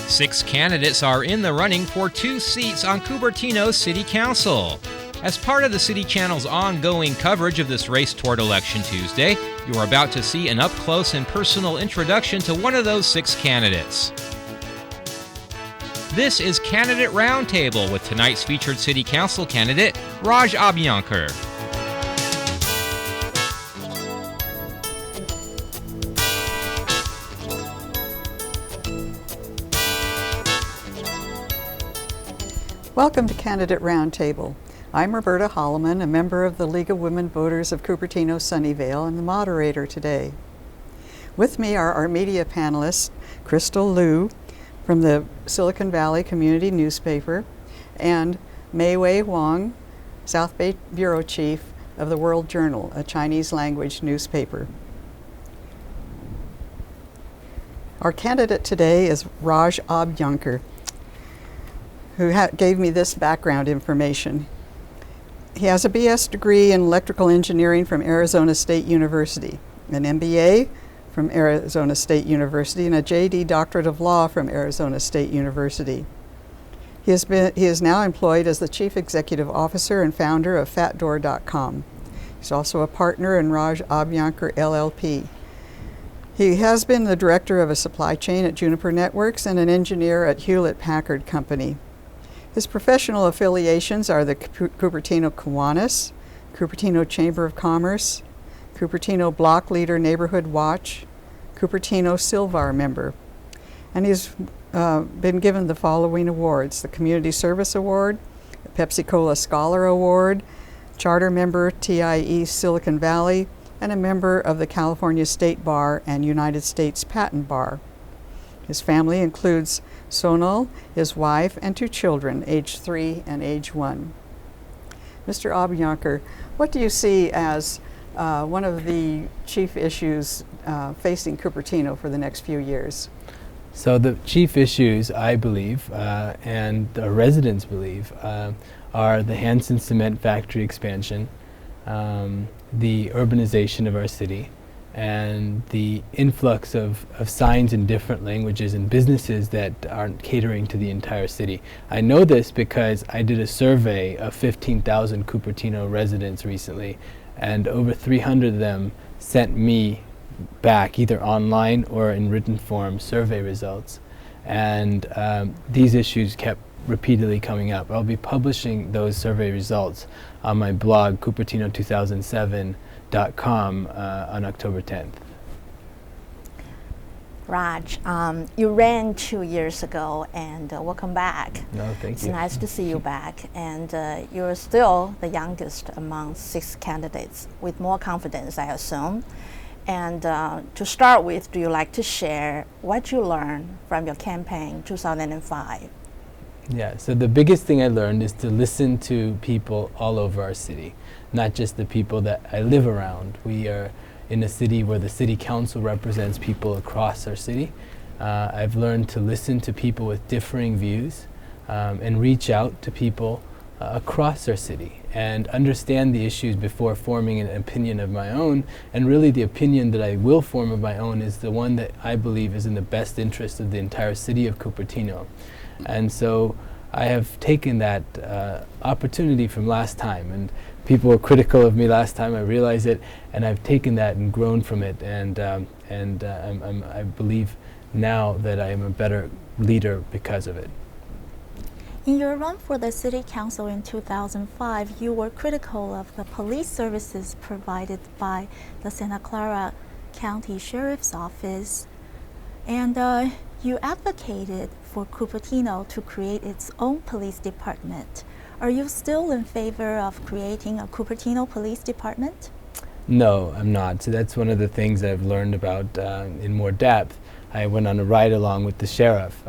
6 candidates are in the running for 2 seats on Cupertino City Council. As part of the City Channel's ongoing coverage of this race toward Election Tuesday, you are about to see an up-close and personal introduction to one of those 6 candidates. This is Candidate Roundtable with tonight's featured City Council candidate, Raj Abhyanker. Welcome to Candidate Roundtable. I'm Roberta Holloman, a member of the League of Women Voters of Cupertino Sunnyvale and the moderator today. With me are our media panelists, Crystal Liu from the Silicon Valley Community Newspaper and Mei Wei Huang, South Bay Bureau Chief of the World Journal, a Chinese language newspaper. Our candidate today is Raj Abhyanker, who gave me this background information. He has a BS degree in electrical engineering from Arizona State University, an MBA from Arizona State University, and a JD Doctorate of Law from Arizona State University. He is now employed as the Chief Executive Officer and founder of FatDoor.com. He's also a partner in Raj Abhyanker LLP. He has been the director of a supply chain at Juniper Networks and an engineer at Hewlett-Packard Company. His professional affiliations are the Cupertino Kiwanis, Cupertino Chamber of Commerce, Cupertino Block Leader Neighborhood Watch, Cupertino Silvar member. And he's been given the following awards: the Community Service Award, the Pepsi-Cola Scholar Award, charter member TIE Silicon Valley, and a member of the California State Bar and United States Patent Bar. His family includes Sonal, his wife, and 2 children, age 3 and age 1. Mr. Abhyanker, what do you see as one of the chief issues facing Cupertino for the next few years? So the chief issues, I believe, and the residents believe, are the Hanson Cement Factory expansion, the urbanization of our city, and the influx of signs in different languages and businesses that aren't catering to the entire city. I know this because I did a survey of 15,000 Cupertino residents recently, and over 300 of them sent me back, either online or in written form, survey results. And these issues kept repeatedly coming up. I'll be publishing those survey results on my blog, Cupertino2007.com, on October 10th. Raj, you ran 2 years ago, and welcome back. No, thank you. It's nice to see you back, and you're still the youngest among 6 candidates, with more confidence, I assume. And to start with, do you like to share what you learned from your campaign 2005? Yeah, so the biggest thing I learned is to listen to people all over our city, not just the people that I live around. We are in a city where the City Council represents people across our city. I've learned to listen to people with differing views and reach out to people across our city and understand the issues before forming an opinion of my own. And really the opinion that I will form of my own is the one that I believe is in the best interest of the entire city of Cupertino. And so I have taken that opportunity from last time, and people were critical of me last time, I realize it, and I've taken that and grown from it, and I believe now that I am a better leader because of it. In your run for the City Council in 2005, you were critical of the police services provided by the Santa Clara County Sheriff's Office, and you advocated for Cupertino to create its own police department. Are you still in favor of creating a Cupertino Police Department? No, I'm not. So that's one of the things I've learned about in more depth. I went on a ride along with the sheriff.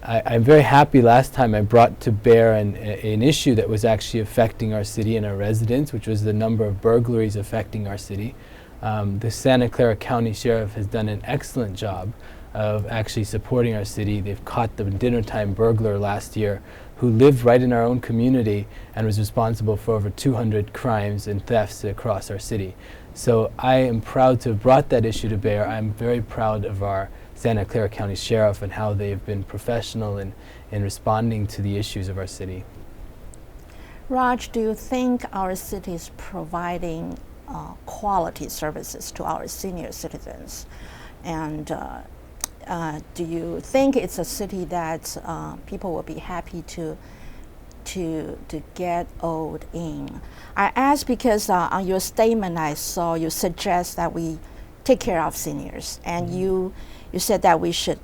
I'm very happy last time I brought to bear an issue that was actually affecting our city and our residents, which was the number of burglaries affecting our city. The Santa Clara County Sheriff has done an excellent job of actually supporting our city. They've caught the dinnertime burglar last year who lived right in our own community and was responsible for over 200 crimes and thefts across our city. So I am proud to have brought that issue to bear. I'm very proud of our Santa Clara County Sheriff and how they've been professional in responding to the issues of our city. Raj, do you think our city is providing quality services to our senior citizens? And do you think it's a city that people will be happy to get old in? I ask because on your statement I saw you suggest that we take care of seniors, and you said that we should.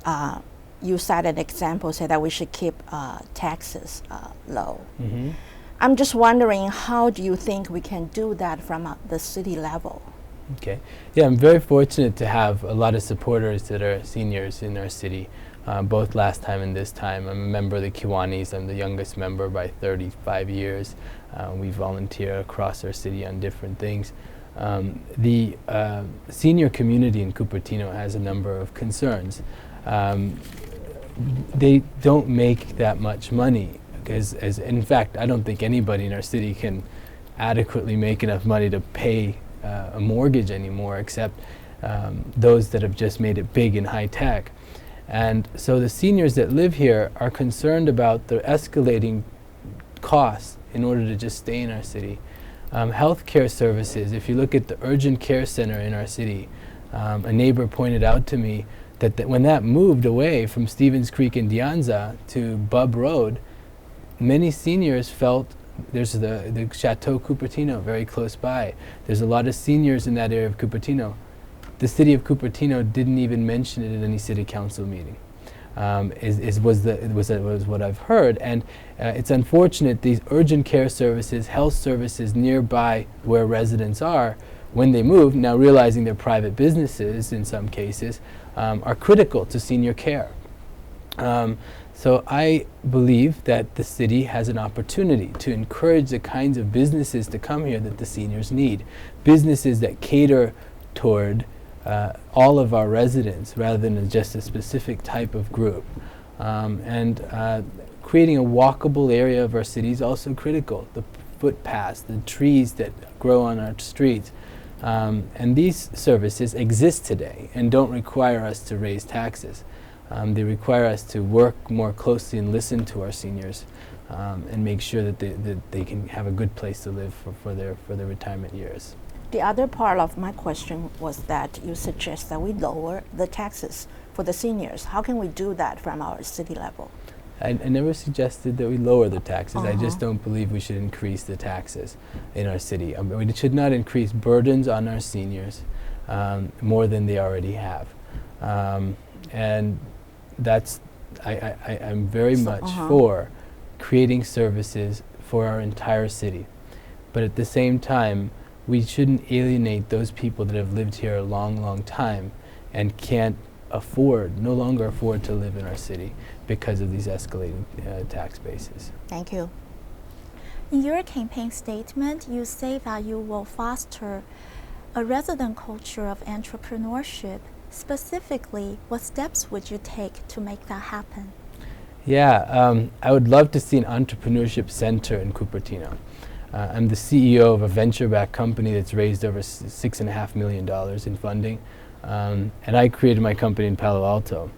You cited an example, said that we should keep taxes low. Mm-hmm. I'm just wondering, how do you think we can do that from the city level? Okay. Yeah, I'm very fortunate to have a lot of supporters that are seniors in our city, both last time and this time. I'm a member of the Kiwanis. I'm the youngest member by 35 years. We volunteer across our city on different things. The senior community in Cupertino has a number of concerns. They don't make that much money. As in fact, I don't think anybody in our city can adequately make enough money to pay a mortgage anymore, except those that have just made it big in high tech. And so the seniors that live here are concerned about the escalating costs in order to just stay in our city. Healthcare services, if you look at the urgent care center in our city, a neighbor pointed out to me that when that moved away from Stevens Creek and Dianza to Bubb Road, many seniors felt, there's the Chateau Cupertino very close by. There's a lot of seniors in that area of Cupertino. The city of Cupertino didn't even mention it in any city council meeting. Was what I've heard, and it's unfortunate these urgent care services, health services nearby where residents are, when they move, now realizing they're private businesses in some cases, are critical to senior care. So I believe that the city has an opportunity to encourage the kinds of businesses to come here that the seniors need. Businesses that cater toward all of our residents rather than just a specific type of group. Creating a walkable area of our city is also critical. The footpaths, the trees that grow on our streets. And these services exist today and don't require us to raise taxes. They require us to work more closely and listen to our seniors and make sure that they can have a good place to live for their retirement years. The other part of my question was that you suggest that we lower the taxes for the seniors. How can we do that from our city level? I never suggested that we lower the taxes. I just don't believe we should increase the taxes in our city. We should not increase burdens on our seniors more than they already have. And that's, I'm very much for creating services for our entire city. But at the same time, we shouldn't alienate those people that have lived here a long, long time and can't no longer afford to live in our city because of these escalating tax bases. Thank you. In your campaign statement, you say that you will foster a resident culture of entrepreneurship. Specifically, what steps would you take to make that happen? Yeah, I would love to see an entrepreneurship center in Cupertino. I'm the CEO of a venture-backed company that's raised over $6.5 million in funding, and I created my company in Palo Alto.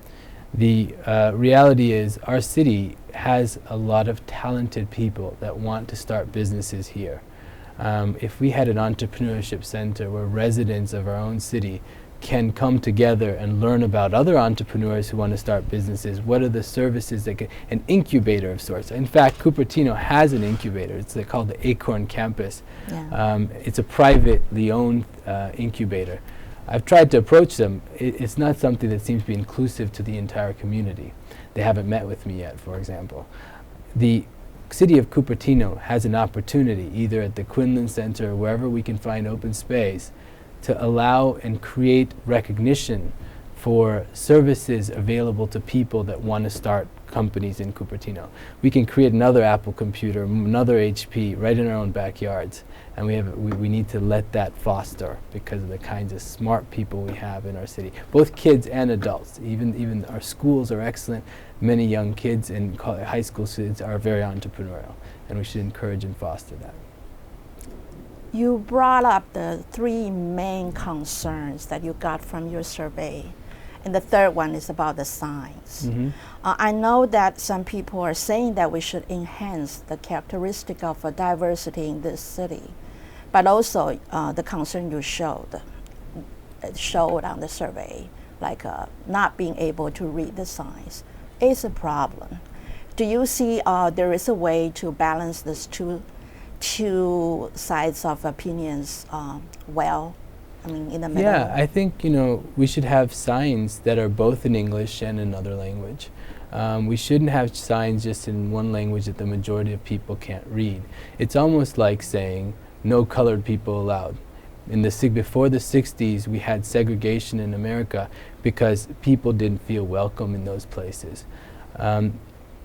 The reality is our city has a lot of talented people that want to start businesses here. If we had an entrepreneurship center where residents of our own city can come together and learn about other entrepreneurs who want to start businesses. What are the services that an incubator of sorts. In fact, Cupertino has an incubator. It's called the Acorn Campus. Yeah. It's a privately owned incubator. I've tried to approach them. It's not something that seems to be inclusive to the entire community. They haven't met with me yet, for example. The city of Cupertino has an opportunity, either at the Quinlan Center or wherever we can find open space, to allow and create recognition for services available to people that want to start companies in Cupertino. We can create another Apple computer, another HP right in our own backyards, and we need to let that foster because of the kinds of smart people we have in our city, both kids and adults. Even our schools are excellent. Many young kids and high school students are very entrepreneurial, and we should encourage and foster that. You brought up the three main concerns that you got from your survey. And the third one is about the signs. I know that some people are saying that we should enhance the characteristic of diversity in this city, but also the concern you showed on the survey, like not being able to read the signs, is a problem. Do you see there is a way to balance these two sides of opinions well? I mean, in the middle? Yeah, I think, we should have signs that are both in English and another language. We shouldn't have signs just in one language that the majority of people can't read. It's almost like saying, no colored people allowed. Before the 60s, we had segregation in America because people didn't feel welcome in those places.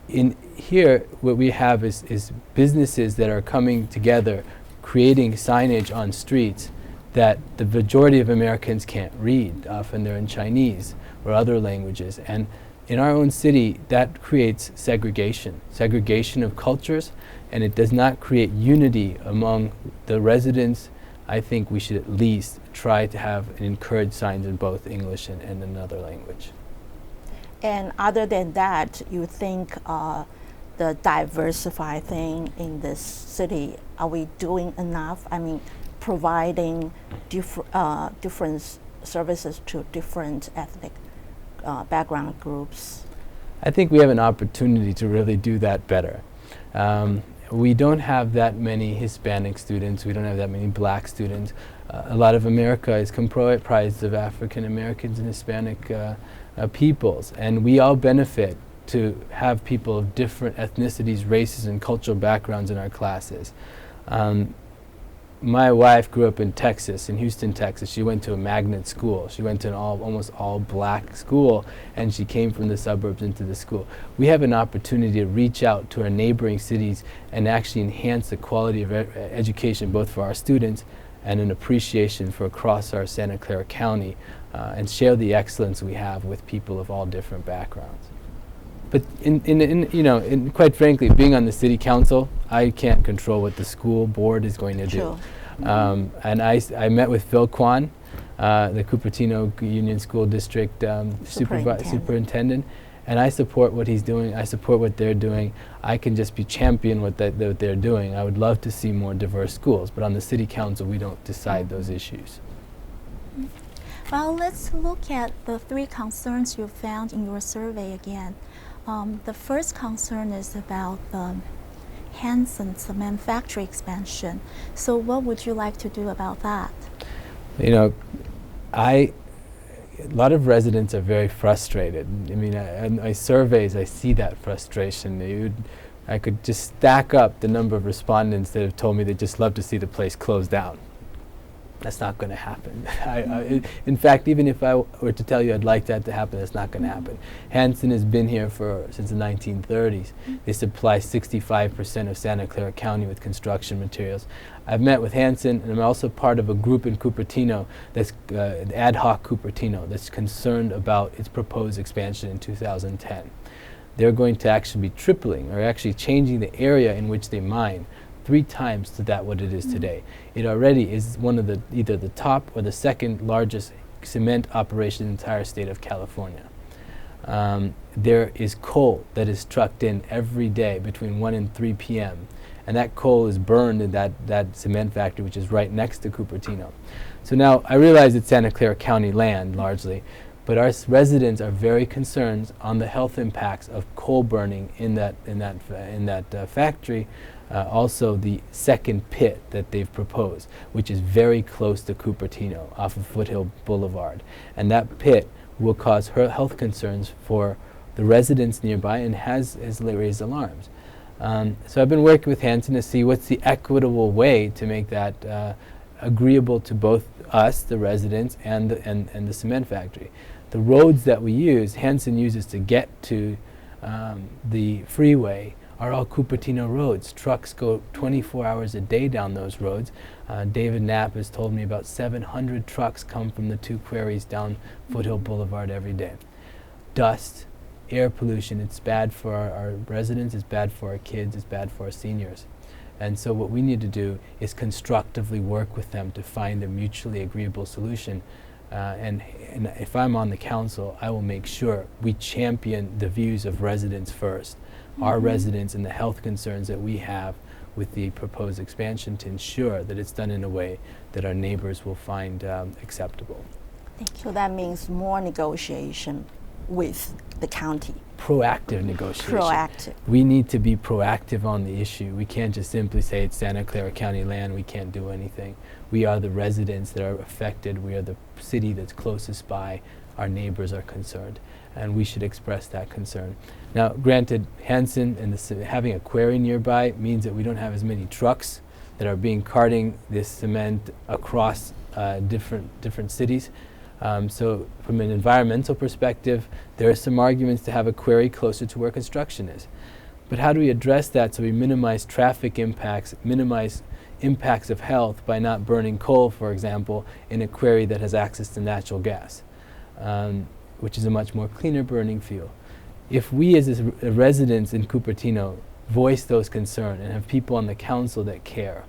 In here, what we have is businesses that are coming together, creating signage on streets that the majority of Americans can't read. Often they're in Chinese or other languages. And in our own city, that creates segregation of cultures, and it does not create unity among the residents. I think we should at least try to have and encourage signs in both English and another language. And other than that, you think the diversify thing in this city, are we doing enough? I mean, providing different services to different ethnic background groups? I think we have an opportunity to really do that better. We don't have that many Hispanic students. We don't have that many black students. A lot of America is comprised of African Americans and Hispanic peoples, and we all benefit to have people of different ethnicities, races, and cultural backgrounds in our classes. My wife grew up in Texas, in Houston, Texas. She went to a magnet school. She went to an almost all black school, and she came from the suburbs into the school. We have an opportunity to reach out to our neighboring cities and actually enhance the quality of education, both for our students and an appreciation for across our Santa Clara County, and share the excellence we have with people of all different backgrounds. But quite frankly, being on the city council, I can't control what the school board is going to do. And I met with Phil Kwan, the Cupertino Union School District superintendent, and I support what he's doing. I support what they're doing. I can just be champion what they're doing. I would love to see more diverse schools, but on the city council, we don't decide those issues. Well, let's look at the 3 concerns you found in your survey again. The first concern is about Hanson cement factory expansion. So what would you like to do about that? A lot of residents are very frustrated. I mean, in my surveys, I see that frustration. I could just stack up the number of respondents that have told me they'd just love to see the place closed down. That's not going to happen. In fact, even if I were to tell you I'd like that to happen, that's not going to happen. Hanson has been here since the 1930s. They supply 65% of Santa Clara County with construction materials. I've met with Hanson, and I'm also part of a group in Cupertino, that's ad hoc Cupertino, that's concerned about its proposed expansion in 2010. They're going to actually be tripling, or actually changing the area in which they mine 3 times to what it is today. It already is one of either the top or the second largest cement operation in the entire state of California. There is coal that is trucked in every day between 1 and 3 p.m. and that coal is burned in that cement factory, which is right next to Cupertino. So now I realize it's Santa Clara County land largely, but our residents are very concerned on the health impacts of coal burning in that factory. Also the second pit that they've proposed, which is very close to Cupertino off of Foothill Boulevard. And that pit will cause health concerns for the residents nearby and has raised alarms. So I've been working with Hanson to see what's the equitable way to make that agreeable to both us, the residents, and the cement factory. The roads that we use, Hanson uses to get to the freeway, are all Cupertino roads. Trucks go 24 hours a day down those roads. David Knapp has told me about 700 trucks come from the 2 quarries down Foothill Boulevard every day. Dust, air pollution, it's bad for our residents, it's bad for our kids, it's bad for our seniors. And so what we need to do is constructively work with them to find a mutually agreeable solution. And if I'm on the council, I will make sure we champion the views of residents first, our residents and the health concerns that we have with the proposed expansion, to ensure that it's done in a way that our neighbors will find acceptable. Thank you. So that means more negotiation with the county. Proactive negotiation. Proactive. We need to be proactive on the issue. We can't just simply say it's Santa Clara County land, we can't do anything. We are the residents that are affected. We are the city that's closest by. Our neighbors are concerned, and we should express that concern. Now, granted, Hanson and having a quarry nearby means that we don't have as many trucks that are carting this cement across different cities. So from an environmental perspective, there are some arguments to have a quarry closer to where construction is. But how do we address that so we minimize traffic impacts, minimize impacts of health by not burning coal, for example, in a quarry that has access to natural gas, which is a much more cleaner burning fuel? If we as residents in Cupertino voice those concerns and have people on the council that care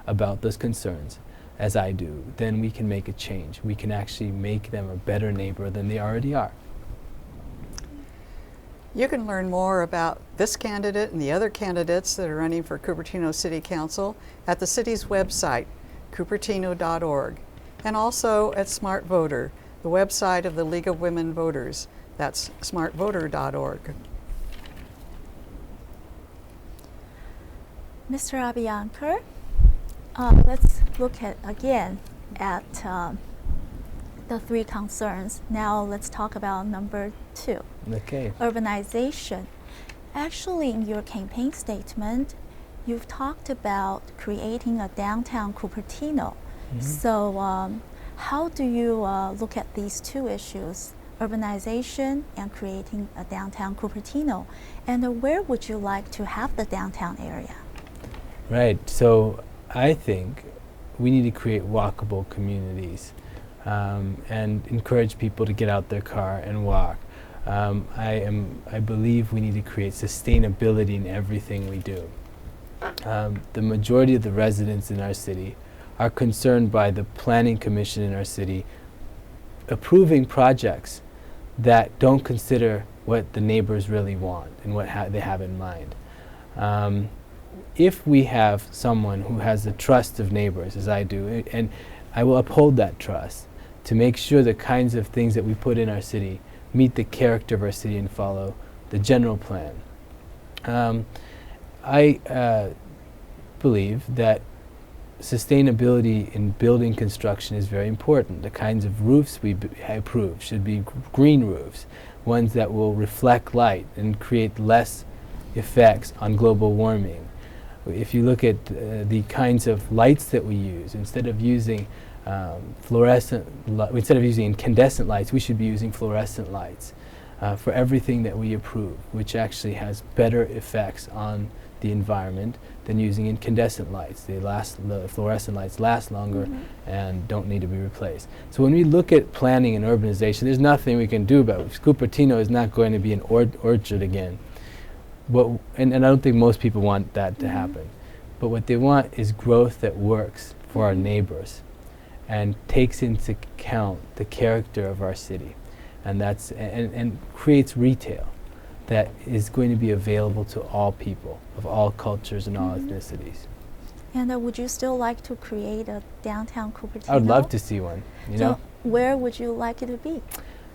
about those concerns, as I do, then we can make a change. We can actually make them a better neighbor than they already are. You can learn more about this candidate and the other candidates that are running for Cupertino City Council at the city's website, cupertino.org, and also at Smart Voter, the website of the League of Women Voters. That's smartvoter.org. Mr. Abhyanker, let's look again at the three concerns. Now let's talk about number 2. Okay. Urbanization. Actually, in your campaign statement, you've talked about creating a downtown Cupertino. So how do you look at these two issues, urbanization and creating a downtown Cupertino? And where would you like to have the downtown area? Right. So I think we need to create walkable communities and encourage people to get out their car and walk. I believe we need to create sustainability in everything we do. The majority of the residents in our city are concerned by the planning commission in our city approving projects that don't consider what the neighbors really want and what they have in mind. If we have someone who has the trust of neighbors, as I do, and I will uphold that trust to make sure the kinds of things that we put in our city meet the character of our city and follow the general plan. I believe that sustainability in building construction is very important. The kinds of roofs we approve should be green roofs, ones that will reflect light and create less effects on global warming. If you look at the kinds of lights that we use, instead of using incandescent lights, we should be using fluorescent lights for everything that we approve, which actually has better effects on the environment than using incandescent lights. The fluorescent lights last longer and don't need to be replaced. So when we look at planning and urbanization, there's nothing we can do about it. Cupertino is not going to be an orchard again. And I don't think most people want that to happen. But what they want is growth that works for our neighbors and takes into account the character of our city, and that's and creates retail that is going to be available to all people of all cultures and all ethnicities. And would you still like to create a downtown Cupertino? I would love to see one. So where would you like it to be?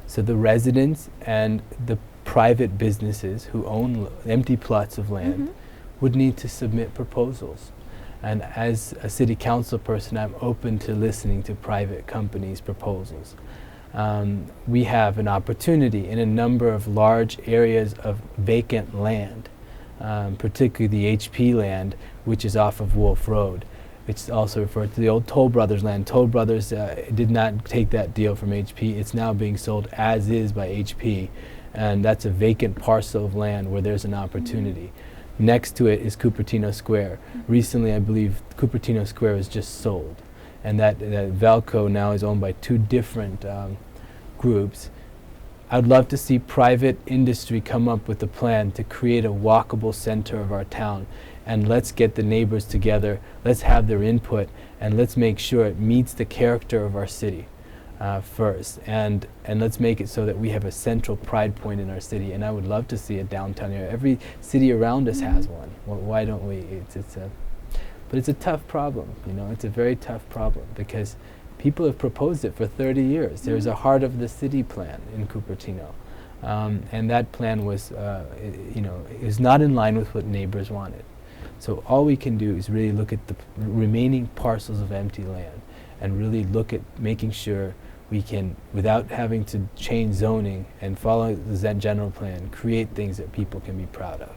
So the residents and the private businesses who own empty plots of land would need to submit proposals. And as a city council person, I'm open to listening to private companies' proposals. We have an opportunity in a number of large areas of vacant land, particularly the HP land, which is off of Wolf Road. It's also referred to the old Toll Brothers land. Toll Brothers did not take that deal from HP. It's now being sold as is by HP. And that's a vacant parcel of land where there's an opportunity. Next to it is Cupertino Square. Recently, I believe Cupertino Square was just sold. And that Valco now is owned by 2 different groups. I'd love to see private industry come up with a plan to create a walkable center of our town. And let's get the neighbors together, let's have their input, and let's make sure it meets the character of our city. first, and let's make it so that we have a central pride point in our city. And I would love to see a downtown area. Every city around us has one. Well, why don't we? But it's a tough problem. You know, it's a very tough problem because people have proposed it for 30 years. There's a Heart of the City plan in Cupertino, and that plan was, is not in line with what neighbors wanted. So all we can do is really look at the remaining parcels of empty land and really look at making sure we can, without having to change zoning and follow the general plan, create things that people can be proud of.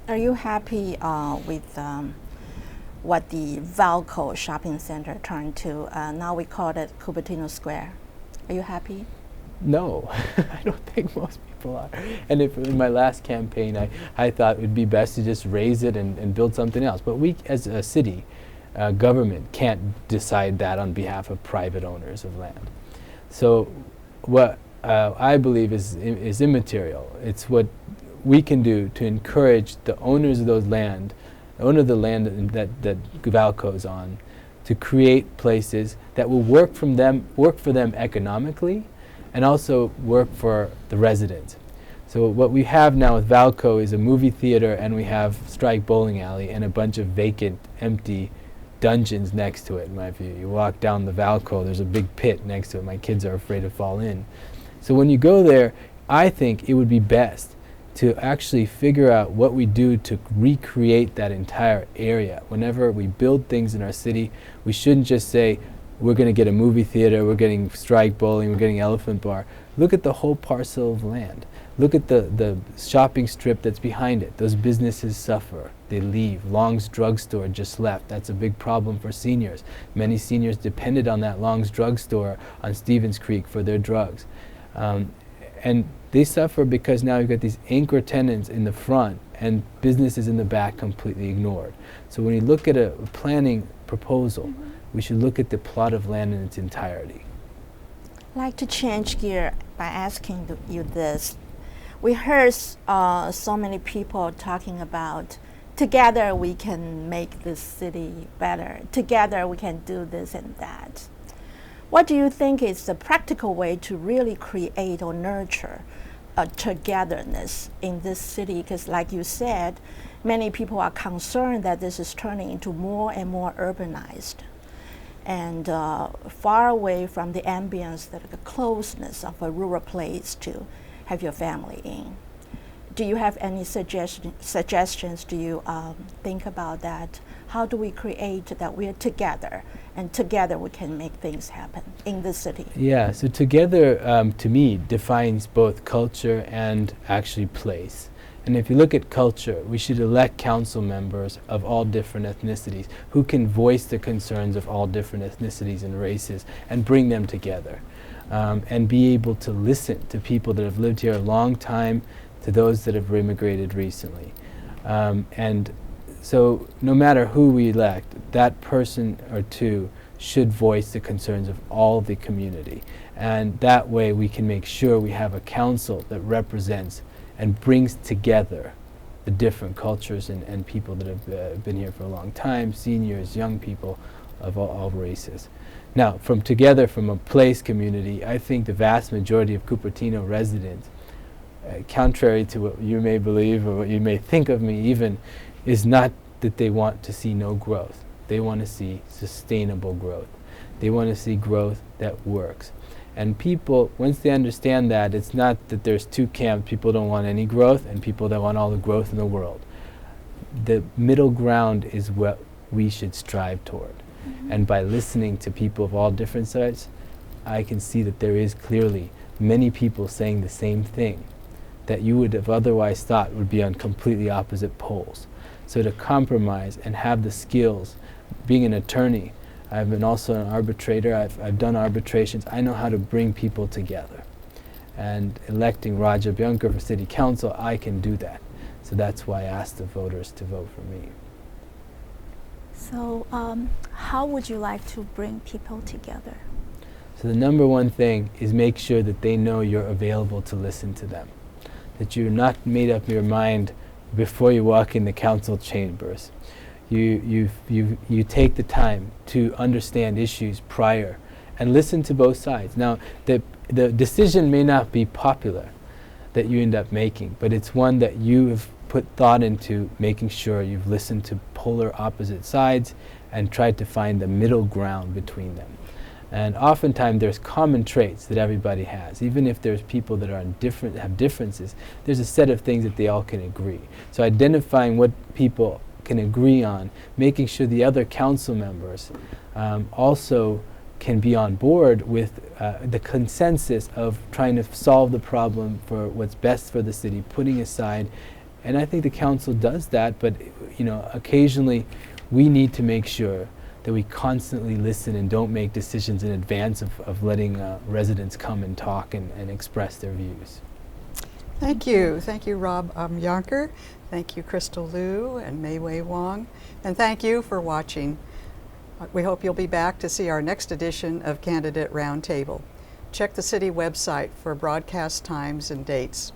Are you happy with what the Valco shopping center turned to? Now we call it Cupertino Square. Are you happy? No, I don't think most people are. And if in my last campaign I thought it would be best to just raise it and build something else. But we as a city, government can't decide that on behalf of private owners of land. So what I believe is immaterial. It's what we can do to encourage the owners of those land, owner of the land that Valco is on, to create places that will work for them economically, and also work for the residents. So what we have now with Valco is a movie theater, and we have Strike Bowling Alley and a bunch of vacant, empty dungeons next to it, in my view. You walk down the Valco, there's a big pit next to it. My kids are afraid to fall in. So when you go there, I think it would be best to actually figure out what we do to recreate that entire area. Whenever we build things in our city, we shouldn't just say, we're going to get a movie theater, we're getting Strike Bowling, we're getting Elephant Bar. Look at the whole parcel of land. Look at the shopping strip that's behind it. Those businesses suffer. They leave. Long's drugstore just left. That's a big problem for seniors. Many seniors depended on that Long's drugstore on Stevens Creek for their drugs. And they suffer because now you've got these anchor tenants in the front and businesses in the back completely ignored. So when you look at a planning proposal, we should look at the plot of land in its entirety. I'd like to change gear by asking you this. We heard so many people talking about together we can make this city better. Together we can do this and that. What do you think is the practical way to really create or nurture a togetherness in this city? Because like you said, many people are concerned that this is turning into more and more urbanized and far away from the ambience, the closeness of a rural place to have your family in. Do you have any suggestions? Do you think about that? How do we create that we're together, and together we can make things happen in the city? Yeah, so together, to me, defines both culture and actually place. And if you look at culture, we should elect council members of all different ethnicities who can voice the concerns of all different ethnicities and races and bring them together. And be able to listen to people that have lived here a long time, to those that have immigrated recently. And so no matter who we elect, that person or two should voice the concerns of all the community. And that way we can make sure we have a council that represents and brings together the different cultures and people that have been here for a long time, seniors, young people of all races. Now, from a place community, I think the vast majority of Cupertino residents, contrary to what you may believe or what you may think of me even, is not that they want to see no growth. They want to see sustainable growth. They want to see growth that works. And people, once they understand that, it's not that there's two camps, people don't want any growth and people that want all the growth in the world. The middle ground is what we should strive toward. And by listening to people of all different sides, I can see that there is clearly many people saying the same thing that you would have otherwise thought would be on completely opposite poles. So to compromise and have the skills, being an attorney, I've been also an arbitrator, I've done arbitrations, I know how to bring people together. And electing Raj Abhyanker for City Council, I can do that. So that's why I asked the voters to vote for me. So how would you like to bring people together? So the number one thing is make sure that they know you're available to listen to them. That you're not made up your mind before you walk in the council chambers. You take the time to understand issues prior and listen to both sides. Now, the decision may not be popular that you end up making, but it's one that you have put thought into making sure you've listened to polar opposite sides and tried to find the middle ground between them. And oftentimes there's common traits that everybody has. Even if there's people that are have differences, there's a set of things that they all can agree. So identifying what people can agree on, making sure the other council members also can be on board with the consensus of trying to solve the problem for what's best for the city, putting aside, and I think the council does that, but occasionally we need to make sure that we constantly listen and don't make decisions in advance of letting residents come and talk and express their views. Thank you. Thank you, Rob Abhyanker. Thank you, Crystal Liu and Mei Wei Wong. And thank you for watching. We hope you'll be back to see our next edition of Candidate Roundtable. Check the city website for broadcast times and dates.